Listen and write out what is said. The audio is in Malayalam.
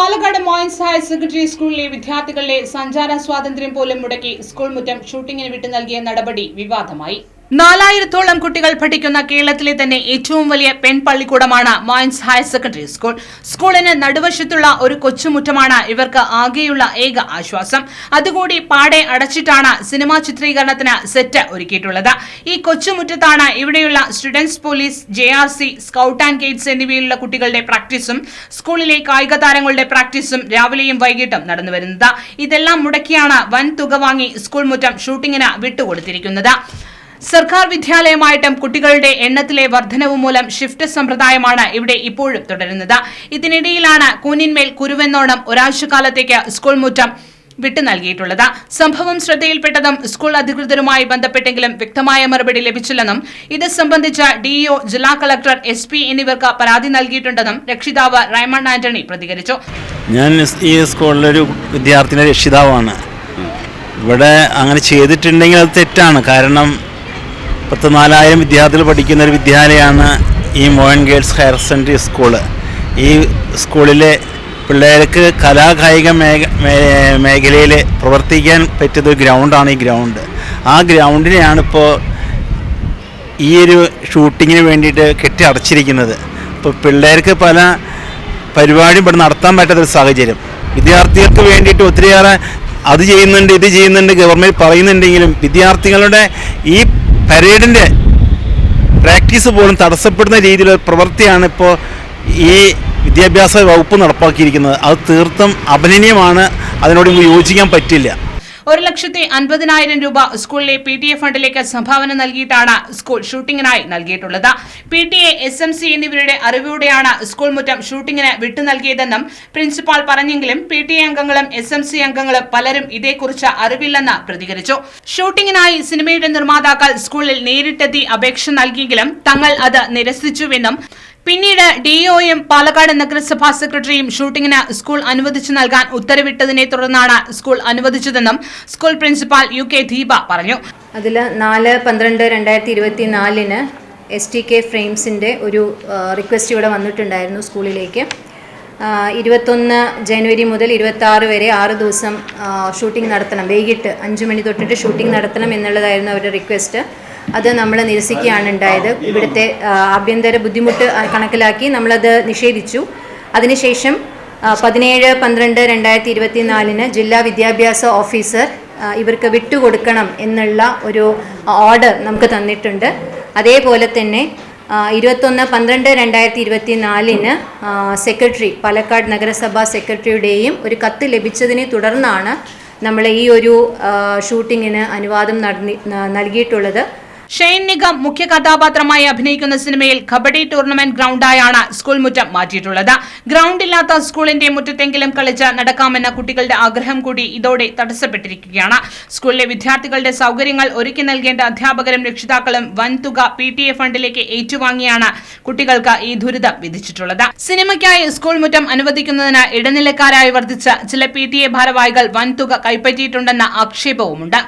പാലക്കാട് മോയിൻസ് ഹയർ സെക്കൻഡറി സ്കൂളിലെ വിദ്യാർത്ഥികളുടെ സഞ്ചാര സ്വാതന്ത്ര്യം പോലും മുടക്കി സ്കൂൾ മുറ്റം ഷൂട്ടിങ്ങിന് വിട്ടു നൽകിയ നടപടി വിവാദമായി. 4000-ഓളം കുട്ടികൾ പഠിക്കുന്ന കേരളത്തിലെ തന്നെ ഏറ്റവും വലിയ പെൺപള്ളിക്കൂടമാണ് മോയിൻസ് ഹയർ സെക്കൻഡറി സ്കൂൾ. സ്കൂളിന് നടുവശത്തുള്ള ഒരു കൊച്ചുമുറ്റമാണ് ഇവർക്ക് ആകെയുള്ള ഏക ആശ്വാസം. അതുകൂടി പാടെ അടച്ചിട്ടാണ് സിനിമാ ചിത്രീകരണത്തിന് സെറ്റ് ഒരുക്കിയിട്ടുള്ളത്. ഈ കൊച്ചുമുറ്റത്താണ് ഇവിടെയുള്ള students police, JRC, scout and guides എന്നിവയിലുള്ള കുട്ടികളുടെ പ്രാക്ടീസും സ്കൂളിലെ കായിക താരങ്ങളുടെ പ്രാക്ടീസും രാവിലെയും വൈകിട്ടും നടന്നുവരുന്നത്. ഇതെല്ലാം മുടക്കിയാണ് വൻ തുക വാങ്ങി സ്കൂൾ മുറ്റം ഷൂട്ടിങ്ങിന് വിട്ടുകൊടുത്തിരിക്കുന്നത്. സർക്കാർ വിദ്യാലയമായിട്ടും കുട്ടികളുടെ എണ്ണത്തിലെ വർധനവ് മൂലം ഷിഫ്റ്റ് സമ്പ്രദായമാണ് ഇവിടെ ഇപ്പോഴും തുടരുന്നത്. ഇതിനിടയിലാണ് കൂനിന്മേൽ കുരുവെന്നോണം ഒരാഴ്ചക്കാലത്തേക്ക് സ്കൂൾ മുറ്റം വിട്ടു നൽകിയിട്ടുള്ളത്. സംഭവം ശ്രദ്ധയിൽപ്പെട്ടതും സ്കൂൾ അധികൃതരുമായി ബന്ധപ്പെട്ടെങ്കിലും വ്യക്തമായ മറുപടി ലഭിച്ചില്ലെന്നും ഇത് സംബന്ധിച്ച് DEO, ജില്ലാ കളക്ടർ, SP എന്നിവർക്ക് പരാതി നൽകിയിട്ടുണ്ടെന്നും രക്ഷിതാവ് റൈമൺ ആന്റണി പ്രതികരിച്ചു. ഞാൻ ഈ സ്കൂളിലൊരു വിദ്യാർത്ഥിയുടെ രക്ഷിതാവാണ്. ഇവിടെ അങ്ങനെ ചെയ്തിട്ടുണ്ടെങ്കിൽ അത് തെറ്റാണ്. കാരണം 4000 വിദ്യാർത്ഥികൾ പഠിക്കുന്ന ഒരു വിദ്യാലയമാണ് ഈ മോയിൻസ് ഗേൾസ് ഹയർ സെക്കൻഡറി സ്കൂള്. ഈ സ്കൂളിലെ പിള്ളേർക്ക് കലാകായിക മേഖലയിൽ പ്രവർത്തിക്കാൻ പറ്റിയൊരു ഗ്രൗണ്ടാണ് ഈ ഗ്രൗണ്ട്. ആ ഗ്രൗണ്ടിനെയാണ് ഇപ്പോൾ ഈ ഒരു ഷൂട്ടിങ്ങിന് വേണ്ടിയിട്ട് കെട്ടി അടച്ചിരിക്കുന്നത്. ഇപ്പോൾ പിള്ളേർക്ക് പല പരിപാടിയും ഇവിടെ നടത്താൻ പറ്റാത്തൊരു സാഹചര്യം. വിദ്യാർത്ഥികൾക്ക് വേണ്ടിയിട്ട് ഒത്തിരിയേറെ അത് ചെയ്യുന്നുണ്ട്, ഇത് ചെയ്യുന്നുണ്ട് ഗവൺമെൻറ് പറയുന്നുണ്ടെങ്കിലും വിദ്യാർത്ഥികളുടെ ഈ പരേഡിൻ്റെ പ്രാക്ടീസ് പോലും തടസ്സപ്പെടുന്ന രീതിയിലുള്ള പ്രവൃത്തിയാണ് ഇപ്പോൾ ഈ വിദ്യാഭ്യാസ വകുപ്പ് നടപ്പാക്കിയിരിക്കുന്നത്. അത് തീർത്തും അപലപനീയമാണ്. അതിനോട് യോജിക്കാൻ പറ്റില്ല. 1,50,000 രൂപ സ്കൂളിലെ PTA ഫണ്ടിലേക്ക് സംഭാവന നൽകിയിട്ടാണ് സ്കൂൾ ഷൂട്ടിങ്ങിനായി നൽകിയിട്ടുള്ളത്. PTA, SMC എന്നിവരുടെ അറിവോടെയാണ് സ്കൂൾ മുറ്റം ഷൂട്ടിങ്ങിന് വിട്ടു നൽകിയതെന്നും പ്രിൻസിപ്പാൾ പറഞ്ഞെങ്കിലും PTA അംഗങ്ങളും SMC അംഗങ്ങളും പലരും ഇതേക്കുറിച്ച് അറിവില്ലെന്ന് പ്രതികരിച്ചു. ഷൂട്ടിങ്ങിനായി സിനിമയുടെ നിർമ്മാതാക്കൾ സ്കൂളിൽ നേരിട്ടെത്തി അപേക്ഷ നൽകിയെങ്കിലും തങ്ങൾ അത് നിരസിച്ചുവെന്നും പിന്നീട് DEOയും പാലക്കാട് നഗരസഭാ സെക്രട്ടറിയും ഷൂട്ടിങ്ങിന് സ്കൂൾ അനുവദിച്ചു നൽകാൻ ഉത്തരവിട്ടതിനെ തുടർന്നാണ് സ്കൂൾ അനുവദിച്ചതെന്നും സ്കൂൾ പ്രിൻസിപ്പാൾ UK ദീപ പറഞ്ഞു. അതിൽ 4/12/2024 STK ഫ്രെയിംസിൻ്റെ ഒരു റിക്വസ്റ്റ് ഇവിടെ വന്നിട്ടുണ്ടായിരുന്നു സ്കൂളിലേക്ക്. 21 ജനുവരി മുതൽ 26 വരെ 6 ദിവസം ഷൂട്ടിംഗ് നടത്തണം, വൈകിട്ട് 5 മണി തൊട്ടിട്ട് ഷൂട്ടിംഗ് നടത്തണം എന്നുള്ളതായിരുന്നു അവരുടെ റിക്വസ്റ്റ്. അത് നമ്മൾ നിരസിക്കുകയാണ് ഉണ്ടായത്. ഇവിടുത്തെ ആഭ്യന്തര ബുദ്ധിമുട്ട് കണക്കിലാക്കി നമ്മളത് നിഷേധിച്ചു. അതിനുശേഷം 17/12/2024 ജില്ലാ വിദ്യാഭ്യാസ ഓഫീസർ ഇവർക്ക് വിട്ടുകൊടുക്കണം എന്നുള്ള ഒരു ഓർഡർ നമുക്ക് തന്നിട്ടുണ്ട്. അതേപോലെ തന്നെ 21/12/2024 സെക്രട്ടറി, പാലക്കാട് നഗരസഭാ സെക്രട്ടറിയുടെയും ഒരു കത്ത് ലഭിച്ചതിനെ തുടർന്നാണ് നമ്മൾ ഈ ഒരു ഷൂട്ടിങ്ങിന് അനുവാദം നൽകിയിട്ടുള്ളത്. ഷെയ്ൻ നിഗം മുഖ്യ കഥാപാത്രമായി അഭിനയിക്കുന്ന സിനിമയിൽ കബഡി ടൂർണമെന്റ് ഗ്രൗണ്ടായാണ് സ്കൂൾ മുറ്റം മാറ്റിയിട്ടുള്ളത്. ഗ്രൗണ്ടില്ലാത്ത സ്കൂളിന്റെ മുറ്റത്തെങ്കിലും കളിച്ച് നടക്കാമെന്ന കുട്ടികളുടെ ആഗ്രഹം കൂടി ഇതോടെ തടസ്സപ്പെട്ടിരിക്കുകയാണ്. സ്കൂളിലെ വിദ്യാർത്ഥികളുടെ സൗകര്യങ്ങൾ ഒരുക്കി നൽകേണ്ട അധ്യാപകരും രക്ഷിതാക്കളും വൻതുക PTA ഫണ്ടിലേക്ക് ഏറ്റുവാങ്ങിയാണ് കുട്ടികൾക്ക് ഈ ദുരിതം വിധിച്ചിട്ടുള്ളത്. സിനിമയ്ക്കായി സ്കൂൾ മുറ്റം അനുവദിക്കുന്നതിന് ഇടനിലക്കാരായി വർദ്ധിച്ച ചില PTA ഭാരവാഹികൾ വൻതുക കൈപ്പറ്റിയിട്ടുണ്ടെന്ന ആക്ഷേപവുമുണ്ട്.